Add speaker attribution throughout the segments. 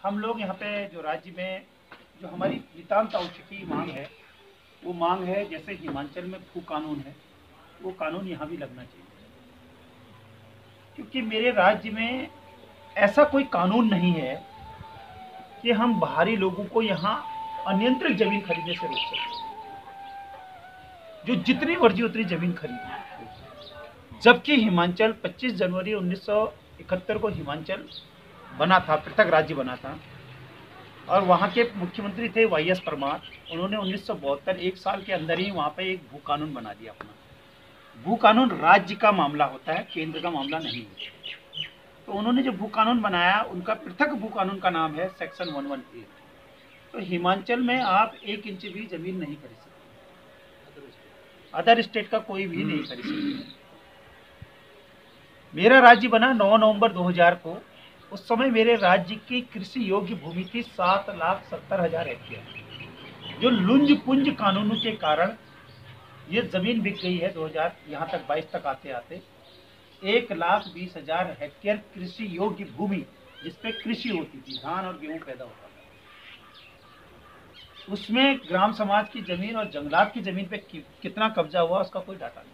Speaker 1: हम लोग यहाँ पे जो राज्य में जो हमारी नितांत आवश्यक मांग है, वो मांग है जैसे हिमाचल में भू कानून है, वो कानून यहाँ भी लगना चाहिए। क्योंकि मेरे राज्य में ऐसा कोई कानून नहीं है कि हम बाहरी लोगों को यहाँ अनियंत्रित जमीन खरीदने से रोक सकें। जो जितनी मर्जी उतनी जमीन खरीदी, जबकि हिमाचल 25 जनवरी 1971 को हिमाचल बना था, पृथक राज्य बना था, और वहाँ के मुख्यमंत्री थे YS परमार। उन्होंने 1972 एक साल के अंदर ही वहाँ पे एक भू कानून बना दिया अपना। भू कानून राज्य का मामला होता है, केंद्र का मामला नहीं है। तो उन्होंने जो भू कानून बनाया, उनका पृथक भू कानून का नाम है सेक्शन 118। तो हिमाचल में आप 1 इंच भी जमीन नहीं खरीद सकते, अदर स्टेट का कोई भी नहीं खरीद सकते। मेरा राज्य बना 9 नवंबर 2000 को। उस समय मेरे राज्य की कृषि योग्य भूमि थी 7,70,000 हेक्टेयर। जो लुंज पुंज कानूनों के कारण ये जमीन बिक गई है 2000 यहाँ तक 22 तक आते आते 1,20,000 हेक्टेयर कृषि योग्य भूमि, जिसपे कृषि होती थी, धान और गेहूं पैदा होता था। उसमें ग्राम समाज की जमीन और जंगलात की जमीन पे कितना कब्जा हुआ उसका कोई डाटा नहीं।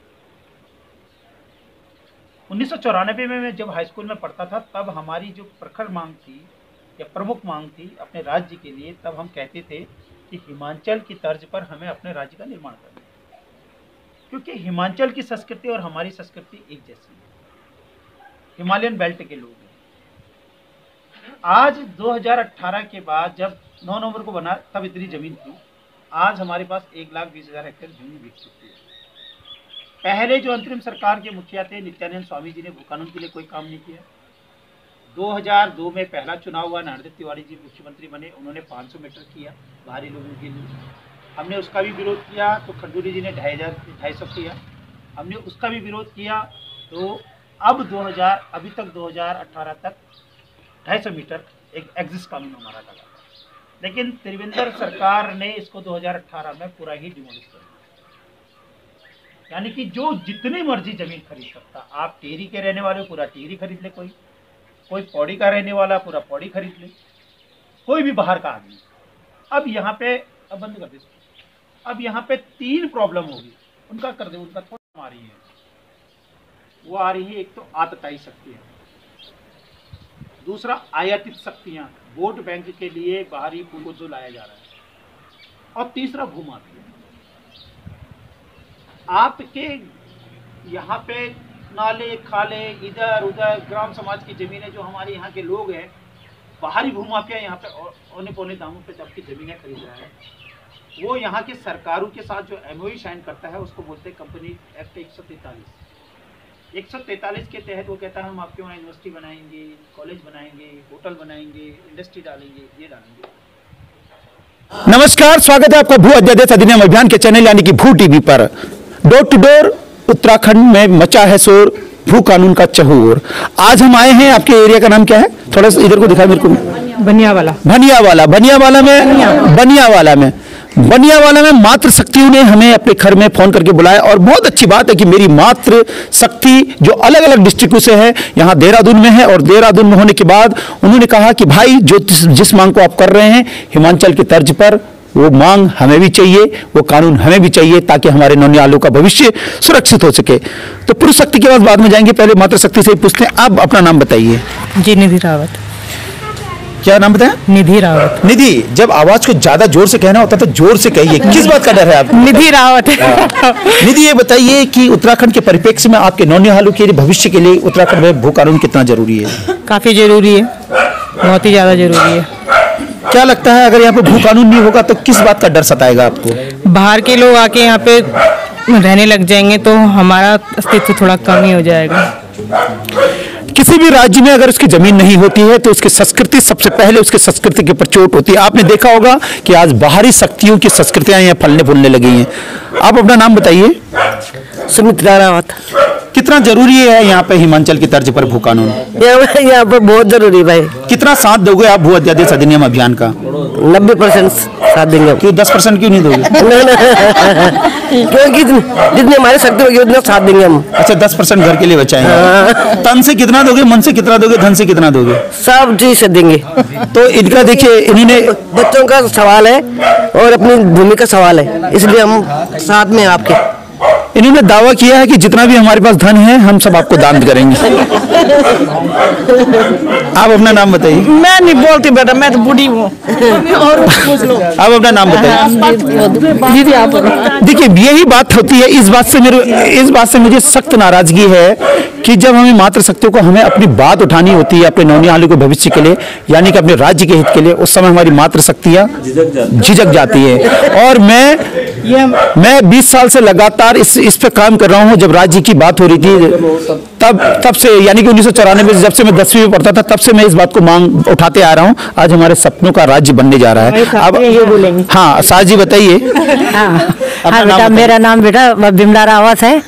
Speaker 1: 1994 में मैं जब हाई स्कूल में पढ़ता था, तब हमारी जो प्रखर मांग थी या प्रमुख मांग थी अपने राज्य के लिए, तब हम कहते थे कि हिमाचल की तर्ज पर हमें अपने राज्य का निर्माण करना है। क्योंकि हिमाचल की संस्कृति और हमारी संस्कृति एक जैसी है, हिमालयन बेल्ट के लोग हैं। आज 2018 के बाद जब 9 नवंबर को बना, तब इतनी जमीन थी। आज हमारे पास 1,20,000 हेक्टेयर जमीन बिक चुकी है। पहले जो अंतरिम सरकार के मुखिया थे नित्यानंद स्वामी जी ने भू कानून के लिए कोई काम नहीं किया। 2002 में पहला चुनाव हुआ, नारायण तिवारी जी मुख्यमंत्री बने, उन्होंने 500 मीटर किया बाहरी लोगों के लिए। हमने उसका भी विरोध किया तो खंडूरी जी ने 250 किया, हमने उसका भी विरोध किया। तो अब अभी तक 2018 तक 250 मीटर एक एग्जिस्ट कानून हमारा लगा, लेकिन त्रिवेंद्र सरकार ने इसको 2018 में पूरा ही डिमोलिश कर दिया। यानी कि जो जितनी मर्जी जमीन खरीद सकता, आप टिहरी के रहने वाले पूरा टिहरी खरीद ले, कोई पौड़ी का रहने वाला पूरा पौड़ी खरीद ले, कोई भी बाहर का आदमी। अब यहाँ पे अब बंद कर दे, अब यहाँ पे 3 प्रॉब्लम होगी, उनका कर दे, उनका थोड़ा आ रही है। वो आ रही है, एक तो आतताई शक्तियाँ, दूसरा आयातित शक्तियाँ, वोट बैंक के लिए बाहरी फूल को जो लाया जा रहा है, और तीसरा भूमाफिया। आपके यहाँ पे नाले खाले इधर उधर ग्राम समाज की जमीनें, जो हमारे यहाँ के लोग हैं, बाहरी भूमाफिया यहाँ पे औने पौने दामों पे सबकी जमीनें खरीद रहा है। वो यहाँ के सरकारों के साथ जो MOU साइन करता है, उसको बोलते हैं कंपनी एक्ट 143 के तहत वो कहता है हम आपके वहाँ यूनिवर्सिटी बनाएंगे, कॉलेज बनाएंगे, होटल बनाएंगे, इंडस्ट्री डालेंगे, ये डालेंगे।
Speaker 2: नमस्कार, स्वागत है आपका भू अध्यादेश अधिनियम अभियान के चैनल यानी कि भू टीवी पर। डोर टू डोर उत्तराखंड में मचा है शोर, भू कानून का चहूर। आज हम आए हैं, आपके एरिया का नाम क्या है? थोड़ा सा इधर को दिखाए मेरे को। बनियावाला में मातृ शक्तियों ने हमें अपने घर में फोन करके बुलाया, और बहुत अच्छी बात है कि मेरी मातृ शक्ति जो अलग अलग डिस्ट्रिक्टों से है, यहाँ देहरादून में है, और देहरादून में होने के बाद उन्होंने कहा कि भाई जो जिस मांग को आप कर रहे हैं हिमाचल की तर्ज पर, वो मांग हमें भी चाहिए, वो कानून हमें भी चाहिए, ताकि हमारे नौनियालों का भविष्य सुरक्षित हो सके। तो पुरुष शक्ति के बाद में जाएंगे, पहले मातृ शक्ति से ही पूछते हैं। आप अपना नाम बताइए।
Speaker 3: जी, निधि रावत।
Speaker 2: क्या नाम बताया?
Speaker 3: निधि रावत।
Speaker 2: निधि, जब आवाज को ज्यादा जोर से कहना होता है तो जोर से कहिए, किस बात का डर है आपको?
Speaker 3: निधि रावत।
Speaker 2: निधि, ये बताइए कि उत्तराखंड के परिप्रेक्ष्य में आपके नौनिहालों के लिए, भविष्य के लिए उत्तराखंड में भू कानून कितना जरूरी है?
Speaker 3: काफी जरूरी है, बहुत ही ज्यादा जरूरी है।
Speaker 2: क्या लगता है, अगर यहाँ पे भू कानून नहीं होगा तो किस बात का डर सताएगा आपको?
Speaker 3: बाहर के लोग आके यहाँ पे रहने लग जाएंगे तो हमारा अस्तित्व थोड़ा कम ही हो जाएगा।
Speaker 2: किसी भी राज्य में अगर उसकी जमीन नहीं होती है तो उसकी संस्कृति, सबसे पहले उसकी संस्कृति के ऊपर चोट होती है। आपने देखा होगा कि आज बाहरी शक्तियों की संस्कृतियां यहाँ फलने फूलने लगी हैं। आप अपना नाम बताइए।
Speaker 4: सुमित्रा रावत।
Speaker 2: कितना जरूरी है यहाँ पे हिमाचल की तर्ज पर भू कानून?
Speaker 4: यहाँ पर बहुत जरूरी भाई।
Speaker 2: कितना साथ दोगे आप भू अध्यादेश अधिनियम अभियान का?
Speaker 4: 90% साथ देंगे।
Speaker 2: क्यों 10% क्यों नहीं दोगे?
Speaker 4: क्योंकि जितनी हमारी शक्ति होगी उतना साथ देंगे हम।
Speaker 2: अच्छा, 10% घर के लिए बचाएंगे। तन से कितना कितना दोगे, मन से कितना दोगे, धन से कितना दोगे?
Speaker 4: सब चीज से देंगे।
Speaker 2: तो इनका देखिए, इन्होंने
Speaker 4: बच्चों का सवाल है और अपनी भूमि का सवाल है, इसलिए हम साथ में आपके।
Speaker 2: इन्होंने दावा किया है कि जितना भी हमारे पास धन है हम सब आपको दान करेंगे। आप अपना नाम बताइए।
Speaker 3: मैं नहीं बोलती बेटा, मैं तो बूढ़ी हूँ।
Speaker 2: आप अपना नाम बताइए। देखिए, यही बात होती है। इस बात से मुझे सख्त नाराजगी है कि जब हमें मातृशक्तियों को हमें अपनी बात उठानी होती है अपने नौनिहालों के भविष्य के लिए, यानी कि अपने राज्य के हित के लिए, उस समय हमारी मातृशक्तियां झिझक जाती है। और मैं 20 साल से लगातार इस पे काम कर रहा हूं। जब राज्य की बात हो रही थी तब से, यानी कि 1994 में जब से मैं 10वीं में पढ़ता था, तब से मैं इस बात को मांग उठाते आ रहा हूं। आज हमारे सपनों का राज्य बनने जा रहा है। अब हाँ, साज जी बताइए।
Speaker 5: हाँ बेटा, मेरा नाम बेटा बिमला रावत है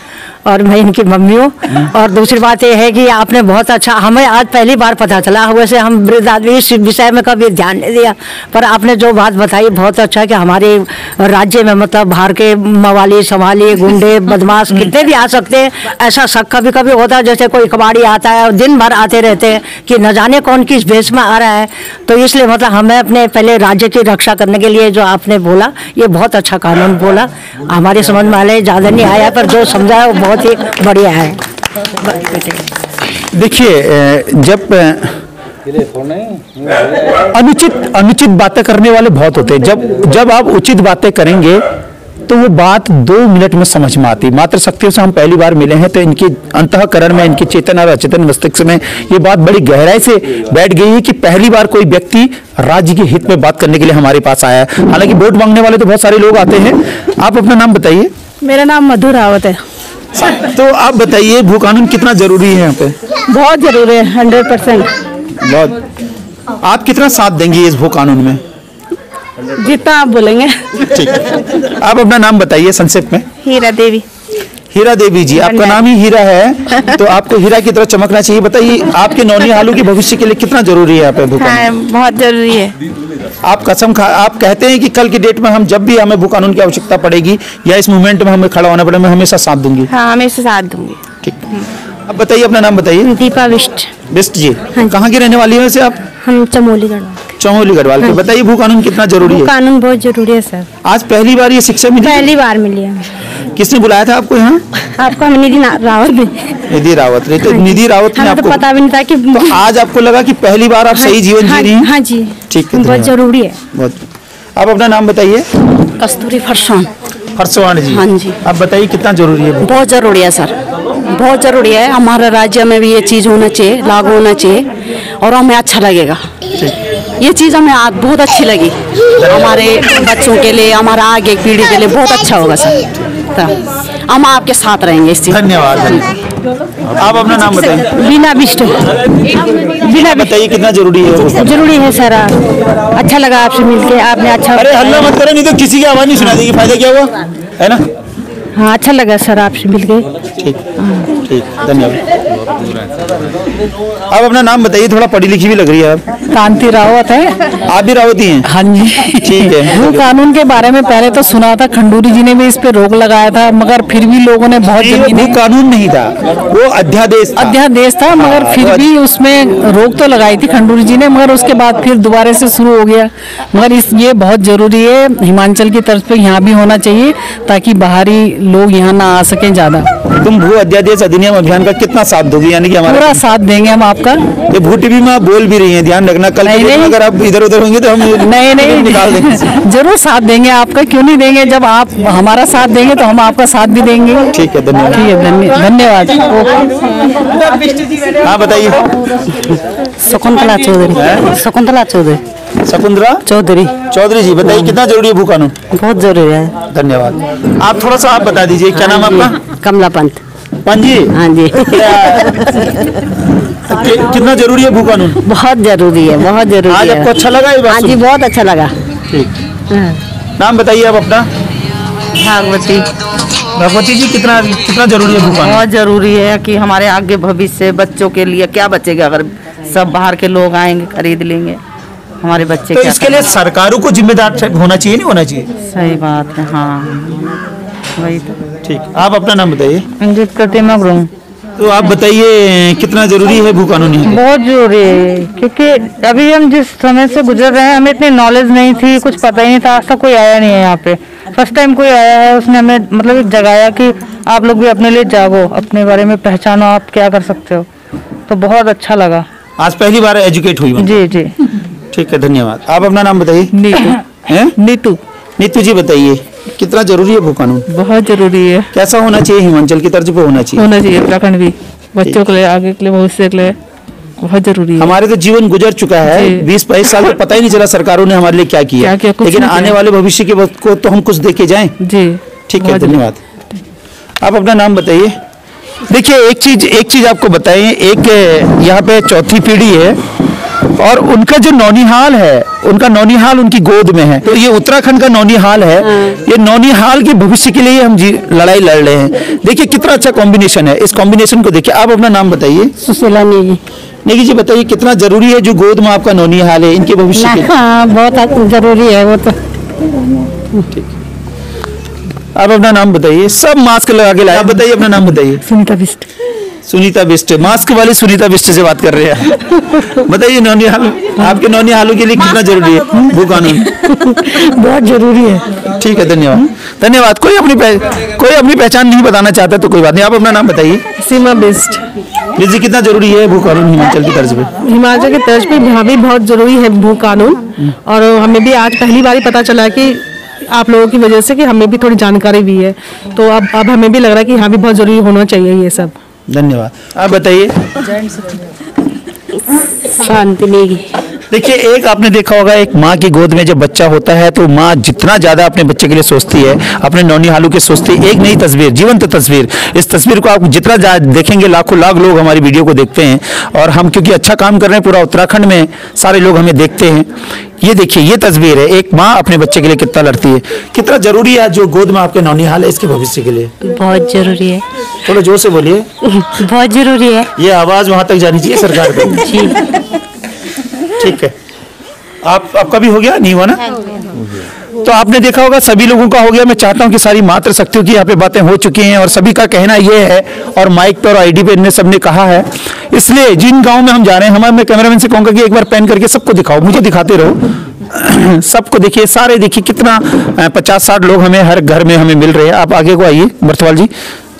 Speaker 5: और मैं इनकी मम्मी हूँ। और दूसरी बात यह है कि आपने बहुत अच्छा, हमें आज पहली बार पता चला, वैसे हम वृद्ध आदमी इस विषय में कभी ध्यान नहीं दिया, पर आपने जो बात बताई बहुत अच्छा है कि हमारे राज्य में मतलब बाहर के मवाली संभाली गुंडे बदमाश कितने भी आ सकते हैं। ऐसा शक कभी कभी होता है, जैसे कोई कबाड़ी आता है और दिन भर आते रहते हैं कि न जाने कौन किस भेष में आ रहा है। तो इसलिए मतलब हमें अपने पहले राज्य की रक्षा करने के लिए जो आपने बोला, ये बहुत अच्छा कानून बोला। हमारे समझ में आने ज़्यादा नहीं आया, पर जो समझा है वो बहुत ही बढ़िया है।
Speaker 2: देखिए, जब अनुचित बातें करने वाले बहुत होते हैं। जब आप उचित बातें करेंगे तो वो बात 2 मिनट में समझ में आती। मातृशक्तियों से हम पहली बार मिले हैं, तो इनकी अंतःकरण में, इनकी चेतन और अचेतन मस्तिष्क में ये बात बड़ी गहराई से बैठ गई है कि पहली बार कोई व्यक्ति राज्य के हित में बात करने के लिए हमारे पास आया है। हालांकि वोट मांगने वाले तो बहुत सारे लोग आते हैं। आप अपना नाम बताइए।
Speaker 3: मेरा नाम मधु रावत है।
Speaker 2: तो आप बताइए, भू कानून कितना जरूरी है यहाँ पे?
Speaker 3: बहुत जरूरी है, 100%।
Speaker 2: बहुत। आप कितना साथ देंगे इस भू कानून में?
Speaker 3: जितना आप बोलेंगे।
Speaker 2: ठीक है। आप अपना नाम बताइए संक्षेप में।
Speaker 3: हीरा देवी।
Speaker 2: हीरा देवी जी, आपका नाम ही हीरा है, तो आपको हीरा की तरह चमकना चाहिए। बताइए, आपके नौनिहालों के भविष्य के लिए कितना जरूरी है यहाँ पे भू कानून?
Speaker 3: बहुत जरूरी है।
Speaker 2: आप आप कहते हैं कि कल की डेट में हम जब भी हमें भू कानून की आवश्यकता पड़ेगी या इस मूवमेंट में हमें खड़ा होना पड़े, मैं हमेशा साथ दूंगी।
Speaker 3: हाँ, हमेशा साथ दूंगी।
Speaker 2: ठीक। अब बताइए, अपना नाम बताइए।
Speaker 5: दीपा बिष्ट।
Speaker 2: बिष्ट जी, कहाँ की रहने वाली है वैसे आप?
Speaker 5: हम चमोली
Speaker 2: गढ़वाल के। बताइए, भू कानून कितना जरूरी है?
Speaker 5: कानून बहुत जरूरी है सर।
Speaker 2: आज पहली बार ये शिक्षा मिली?
Speaker 5: पहली बार मिली है।
Speaker 2: किसने बुलाया था आपको यहाँ?
Speaker 5: आपका निधि रावत भी।
Speaker 2: निधि रावत ने, तो निधि रावत ने आपको
Speaker 5: पता भी नहीं था कि,
Speaker 2: तो आज आपको लगा कि पहली बार आप सही जीवन जी रही हैं?
Speaker 5: हाँ जी,
Speaker 2: ठीक है,
Speaker 5: बहुत जरूरी है।
Speaker 2: बहुत। आप अपना नाम बताइए।
Speaker 5: कस्तूरी फरसान।
Speaker 2: फरसवान जी।
Speaker 5: हाँ जी।
Speaker 2: आप बताइए, कितना जरूरी है?
Speaker 5: बहुत जरूरी है सर, बहुत जरूरी है। हमारे राज्य में भी ये चीज होना चाहिए, लागू होना चाहिए और हमें अच्छा लगेगा। ये चीज हमें आज बहुत अच्छी लगी, हमारे बच्चों के लिए, हमारा आगे पीढ़ी के लिए बहुत अच्छा होगा सर। हम आपके साथ रहेंगे इस चीज।
Speaker 2: धन्यवाद। आप अपना नाम बताइए।
Speaker 5: बिना बिष्ट।
Speaker 2: बिना बताइए, कितना जरूरी है?
Speaker 5: जरूरी है सर, अच्छा लगा आपसे मिलके, आपने अच्छा।
Speaker 2: अरे हल्ला मत करो, नहीं तो किसी की आवाज नहीं सुना देगी। फायदा क्या हुआ, है ना?
Speaker 5: हाँ, अच्छा लगा सर आपसे मिलके।
Speaker 2: ठीक, ठीक, धन्यवाद। आप अपना नाम बताइए, थोड़ा पढ़ी लिखी भी लग रही है आप।
Speaker 3: कांति रावत है।
Speaker 2: आप भी रावती हैं?
Speaker 3: हाँ जी।
Speaker 2: ठीक है।
Speaker 3: भू कानून के बारे में पहले तो सुना था, खंडूरी जी ने भी इस पे रोक लगाया था, मगर फिर भी लोगों ने बहुत
Speaker 2: भू कानून नहीं था, वो अध्यादेश था,
Speaker 3: मगर फिर भी उसमें रोक तो लगाई थी खंडूरी जी ने, मगर उसके बाद फिर दोबारा से शुरू हो गया। मगर ये बहुत जरूरी है, हिमाचल की तरफ पे यहाँ भी होना चाहिए ताकि बाहरी लोग यहाँ ना आ सके ज्यादा।
Speaker 2: तुम भू अध्यादेश अधिनियम अभियान का कितना साथ दोगी? यानी कि हमारा
Speaker 3: पूरा साथ देंगे हम आपका।
Speaker 2: ये भू टीवी में आप बोल भी रही हैं, ध्यान रखना, कल अगर आप इधर उधर होंगे तो हम
Speaker 3: नहीं
Speaker 2: निकाल देंगे।
Speaker 3: जरूर साथ देंगे आपका, क्यों नहीं देंगे। जब आप हमारा साथ देंगे तो हम आपका साथ भी देंगे।
Speaker 2: ठीक है, धन्यवाद।
Speaker 3: ठीक है, धन्यवाद।
Speaker 2: हाँ बताइए।
Speaker 5: शकुंतला चौधरी। शकुंतला चौधरी।
Speaker 2: शकुंतला चौधरी जी, बताइए, कितना जरूरी है भू कानून?
Speaker 5: बहुत जरूरी है।
Speaker 2: धन्यवाद। आप थोड़ा सा आप बता दीजिए, क्या नाम आपका?
Speaker 5: कमला पंत।
Speaker 2: पंजी।
Speaker 5: हाँ जी।
Speaker 2: कितना जरूरी है भू कानून?
Speaker 5: बहुत जरूरी है, बहुत जरूरी है।
Speaker 2: आज आपको अच्छा लगा ये बात?
Speaker 5: हाँ जी, बहुत अच्छा लगा।
Speaker 2: ठीक। नाम बताइए आप अपना। भगवती जी, कितना जरूरी है भू कानून?
Speaker 6: बहुत जरूरी है कि हमारे आगे भविष्य बच्चों के लिए क्या बचेगा अगर सब बाहर के लोग आएंगे खरीद लेंगे, हमारे बच्चे
Speaker 2: तो
Speaker 6: क्या
Speaker 2: इसके लिए सरकारों को जिम्मेदार होना चाहिए, नहीं होना चाहिए?
Speaker 6: सही बात है, हाँ वही तो।
Speaker 2: ठीक, आप अपना नाम बताइए।
Speaker 6: प्रतिमा गुरु।
Speaker 2: तो आप बताइए कितना जरूरी है भू कानून यहाँ पे?
Speaker 7: बहुत जरूरी है, क्योंकि अभी हम जिस समय से गुजर रहे हैं हमें इतनी नॉलेज नहीं थी, कुछ पता ही नहीं था। आज तक कोई आया नहीं है यहाँ पे, फर्स्ट टाइम कोई आया है, उसने हमें मतलब एक जगाया कि आप लोग भी अपने लिए जागो, अपने बारे में पहचानो, आप क्या कर सकते हो। तो बहुत अच्छा लगा।
Speaker 2: आज पहली बार एजुकेट हुई?
Speaker 7: जी जी
Speaker 2: ठीक है, धन्यवाद। आप अपना नाम बताइए।
Speaker 3: नीतू। नीतू।
Speaker 2: नीतू जी बताइए कितना जरूरी है भू कानून?
Speaker 3: बहुत जरूरी है।
Speaker 2: कैसा होना चाहिए? हिमाचल की तर्ज पे होना चाहिए?
Speaker 3: होना चाहिए, उत्तराखंड भी बच्चों के लिए, आगे के लिए, भविष्य के लिए बहुत जरूरी है।
Speaker 2: हमारे तो जीवन गुजर चुका है 20-22 साल, तो पता ही नहीं चला सरकारों ने हमारे लिए क्या किया, लेकिन आने वाले भविष्य के वक्त को तो हम कुछ दे के जाएं।
Speaker 3: जी
Speaker 2: ठीक है, धन्यवाद। आप अपना नाम बताइए। देखिए एक चीज आपको बताएं, एक यहाँ पे चौथी पीढ़ी है और उनका जो नौनिहाल है, उनका नौनिहाल उनकी गोद में है। तो ये उत्तराखंड का नौनिहाल है। ये नौनिहाल के भविष्य के लिए हम लड़ाई लड़ रहे हैं। देखिए कितना अच्छा कॉम्बिनेशन है, इस कॉम्बिनेशन को देखिए। आप अपना नाम बताइए।
Speaker 5: सुशीला नेगी।
Speaker 2: नेगी जी बताइए कितना जरूरी है जो गोद में आपका नौनिहाल है इनके भविष्य के लिए?
Speaker 5: हाँ, बहुत जरूरी है वो तो।
Speaker 2: ठीक। आप अपना नाम बताइए। सब मास्क लगा के लाए। आप बताइए अपना नाम बताइए।
Speaker 5: सुनीता बिस्ट।
Speaker 2: सुनीता बिस्ट, मास्क वाली सुनीता बिस्ट से बात कर रहे हैं। बताइए नौनिहाल, आपके नौनिहालों के लिए कितना जरूरी है भू कानून?
Speaker 5: बहुत जरूरी है।
Speaker 2: ठीक है, धन्यवाद। धन्यवाद। कोई अपनी पहचान नहीं बताना चाहता तो कोई बात नहीं। आप अपना नाम बताइए।
Speaker 3: सीमा बिस्ट।
Speaker 2: जी कितना जरूरी है भू कानून हिमाचल की तर्ज पे?
Speaker 3: हिमाचल की तर्ज पे यहाँ भी बहुत जरूरी है भू कानून, और हमें भी आज पहली बार ही पता चला कि आप लोगों की वजह से कि हमें भी थोड़ी जानकारी भी है, तो अब हमें भी लग रहा है कि यहाँ भी बहुत जरूरी होना चाहिए ये सब।
Speaker 2: धन्यवाद। आप बताइए।
Speaker 5: शांति नेगी।
Speaker 2: देखिए एक आपने देखा होगा, एक माँ की गोद में जब बच्चा होता है तो माँ जितना ज्यादा अपने बच्चे के लिए सोचती है, अपने नौनिहालों की सोचती है। एक नई तस्वीर, जीवंत तस्वीर, इस तस्वीर को आप जितना देखेंगे, लाखों लाख लोग हमारी वीडियो को देखते हैं, और हम क्योंकि अच्छा काम कर रहे हैं, पूरा उत्तराखंड में सारे लोग हमें देखते हैं। ये देखिए, ये तस्वीर है, एक माँ अपने बच्चे के लिए कितना लड़ती है। कितना जरूरी है जो गोद में आपके नौनिहाल है इसके भविष्य के लिए?
Speaker 5: बहुत जरूरी है।
Speaker 2: थोड़ा जोर से बोलिए।
Speaker 5: बहुत जरूरी है।
Speaker 2: ये आवाज वहां तक जानी चाहिए सरकार को।
Speaker 5: जी
Speaker 2: ठीक है। आपका भी हो गया? नहीं हुआ ना? तो आपने देखा होगा सभी लोगों का हो गया। मैं चाहता हूं कि सारी मातृ शक्तियों की यहाँ पे बातें हो चुकी हैं और सभी का कहना ये है, और माइक पर और आईडी पे इनने सबने कहा है। इसलिए जिन गांव में हम जा रहे हैं, मैं कैमरामैन से कहूंगा कि एक बार पेन करके सबको दिखाओ, मुझे दिखाते रहो। सबको देखिए, सारे देखिए कितना 50-60 लोग हमें हर घर में हमें मिल रहे हैं। आप आगे को आइए बर्थवाल जी।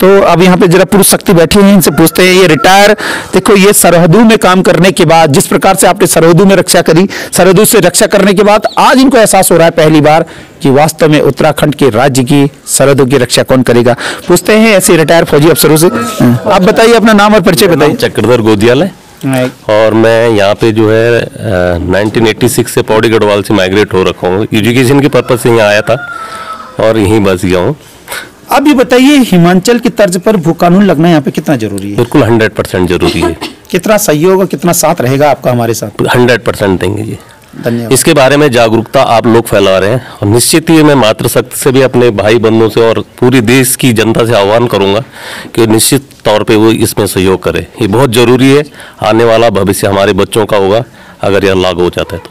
Speaker 2: तो अब यहाँ पे जरा पुरुष शक्ति बैठी हैं, इनसे पूछते हैं। ये रिटायर, देखो ये सरहदों में काम करने के बाद, जिस प्रकार से आपने सरहदों में रक्षा करी, सरहदों से रक्षा करने के बाद आज इनको एहसास हो रहा है पहली बार कि वास्तव में उत्तराखंड के राज्य की सरहदों की रक्षा कौन करेगा। पूछते हैं ऐसे रिटायर फौजी अफसरों से। आप बताइए अपना नाम और परिचय बताइए।
Speaker 8: चक्रधर गोदियाल है और मैं यहाँ पे जो है 1986 से पौड़ी गढ़वाल से माइग्रेट हो रखा हूँ। एजुकेशन के पर्पज से यहाँ आया था और यहीं बस गया हूँ।
Speaker 2: अब ये बताइए हिमाचल की तर्ज पर भू कानून लगना यहाँ पे कितना जरूरी है?
Speaker 8: बिल्कुल 100% जरूरी है।
Speaker 2: कितना सहयोग और कितना साथ रहेगा आपका हमारे साथ?
Speaker 8: 100% देंगे जी।
Speaker 2: धन्यवाद।
Speaker 8: इसके बारे में जागरूकता आप लोग फैला रहे हैं और निश्चित ही मैं मातृशक्ति से भी अपने भाई बंधुओं से और पूरी देश की जनता से आह्वान करूंगा कि निश्चित तौर पे वो इसमें सहयोग करे। ये बहुत जरूरी है, आने वाला भविष्य हमारे बच्चों का होगा अगर यह लागू हो जाता है तो।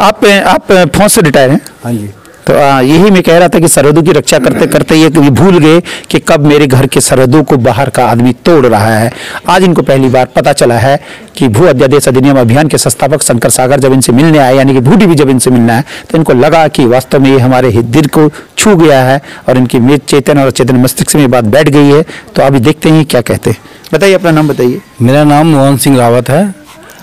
Speaker 2: आप फौज से रिटायर हैं?
Speaker 9: हाँ जी।
Speaker 2: तो यही मैं कह रहा था कि सरहदों की रक्षा करते करते ये कभी भूल गए कि कब मेरे घर के सरहदों को बाहर का आदमी तोड़ रहा है। आज इनको पहली बार पता चला है कि भू अध्यादेश अधिनियम अभियान के संस्थापक शंकर सागर जब इनसे मिलने आए, यानी कि भूडी भी जब इनसे मिलना है, तो इनको लगा कि वास्तव में ये हमारे दिल को छू गया है और इनकी चेतन और चेतन मस्तिष्क में बात बैठ गई है। तो अभी देखते हैं क्या कहते हैं। बताइए अपना नाम बताइए।
Speaker 9: मेरा नाम मोहन सिंह रावत है।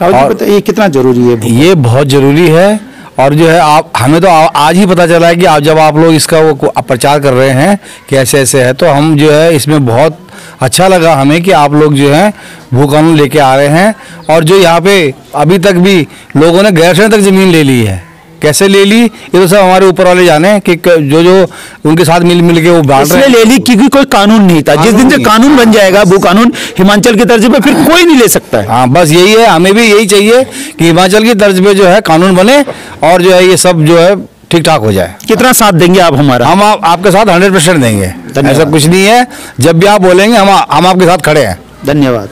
Speaker 2: बताइए कितना जरूरी है?
Speaker 9: ये बहुत जरूरी है और जो है आप हमें तो आज ही पता चला है कि आप जब आप लोग इसका वो प्रचार कर रहे हैं कि ऐसे ऐसे है, तो हम जो है इसमें बहुत अच्छा लगा हमें कि आप लोग जो है भू कानून लेके आ रहे हैं। और जो यहाँ पे अभी तक भी लोगों ने गैरसैंण तक जमीन ले ली है, कैसे ले ली ये तो सब हमारे ऊपर वाले जाने कि जो उनके साथ मिल के वो बांट रहे हैं।
Speaker 2: ले ली क्योंकि कोई कानून नहीं था। जिस दिन से कानून बन जाएगा भू कानून हिमाचल की तर्ज पे, फिर कोई नहीं ले सकता है।
Speaker 9: हाँ बस यही है, हमें भी यही चाहिए कि हिमाचल की तर्ज पे जो है कानून बने और जो है ये सब जो है ठीक ठाक हो जाए।
Speaker 2: कितना साथ देंगे आप हमारा?
Speaker 9: हम आपके साथ 100% देंगे, ऐसा कुछ नहीं है। जब भी आप बोलेंगे हम आपके साथ खड़े हैं।
Speaker 2: धन्यवाद।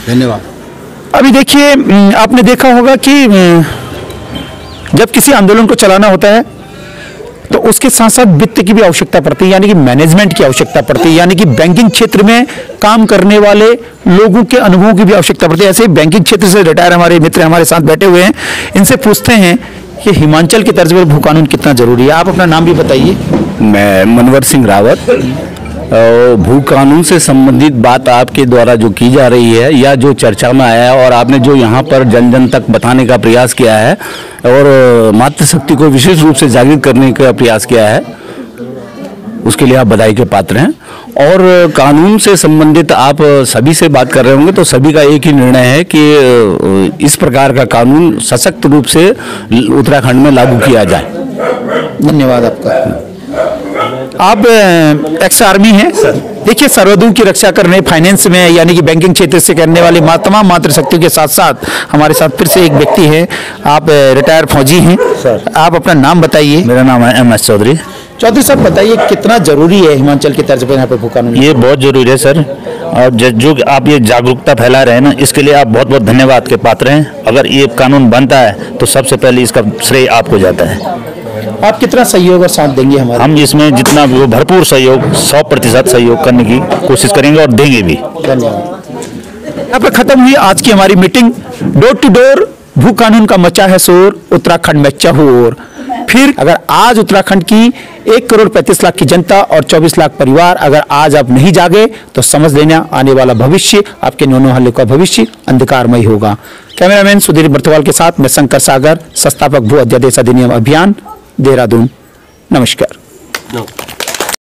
Speaker 9: धन्यवाद।
Speaker 2: अभी देखिए आपने देखा होगा कि जब किसी आंदोलन को चलाना होता है तो उसके साथ साथ वित्त की भी आवश्यकता पड़ती है, यानी कि मैनेजमेंट की आवश्यकता पड़ती है, यानी कि बैंकिंग क्षेत्र में काम करने वाले लोगों के अनुभवों की भी आवश्यकता पड़ती है। ऐसे बैंकिंग क्षेत्र से रिटायर हमारे मित्र हमारे साथ बैठे हुए हैं, इनसे पूछते हैं कि हिमाचल की तर्ज पर भू कानून कितना जरूरी है। आप अपना नाम भी बताइए।
Speaker 10: मैं मनवर सिंह रावत। भू कानून से संबंधित बात आपके द्वारा जो की जा रही है या जो चर्चा में आया है और आपने जो यहाँ पर जन जन तक बताने का प्रयास किया है और मातृशक्ति को विशेष रूप से जागृत करने का प्रयास किया है, उसके लिए आप बधाई के पात्र हैं। और कानून से संबंधित आप सभी से बात कर रहे होंगे तो सभी का एक ही निर्णय है कि इस प्रकार का कानून सशक्त रूप से उत्तराखंड में लागू किया जाए।
Speaker 2: धन्यवाद आपका। आप एक्स आर्मी हैं। देखिए, सर्वधर्म की रक्षा करने, फाइनेंस में यानी कि बैंकिंग क्षेत्र से करने वाली तमाम मातृशक्तियों के साथ साथ हमारे साथ फिर से एक व्यक्ति हैं, आप रिटायर फौजी हैं सर। आप अपना नाम बताइए।
Speaker 10: मेरा नाम है MS चौधरी।
Speaker 2: चौधरी साहब, बताइए कितना जरूरी है हिमाचल की तर्ज पर यहाँ पे भू कानून?
Speaker 10: ये बहुत जरूरी है सर, और जो आप ये जागरूकता फैला रहे हैं ना, इसके लिए आप बहुत बहुत धन्यवाद के पात्र हैं। अगर ये कानून बनता है तो सबसे पहले इसका श्रेय आपको जाता है।
Speaker 2: आप कितना सहयोग और साथ देंगे हमारे?
Speaker 10: हम इसमें जितना भी हो भरपूर सहयोग, 100% सहयोग करने की कोशिश करेंगे और देंगे भी।
Speaker 2: धन्यवाद। यहाँ पर खत्म हुई आज की हमारी मीटिंग। डोर टू डोर भू कानून का मचा है शोर, उत्तराखंड में चहुओर। फिर अगर आज उत्तराखंड की 1,35,00,000 की जनता और 24 लाख परिवार अगर आज आप नहीं जागे तो समझ लेना आने वाला भविष्य, आपके नौनों हल्ले का भविष्य अंधकारमय होगा। कैमरामैन सुधीर बर्तवाल के साथ मैं शंकर सागर, संस्थापक भू अध्यादेश अधिनियम अभियान, देहरादून। नमस्कार।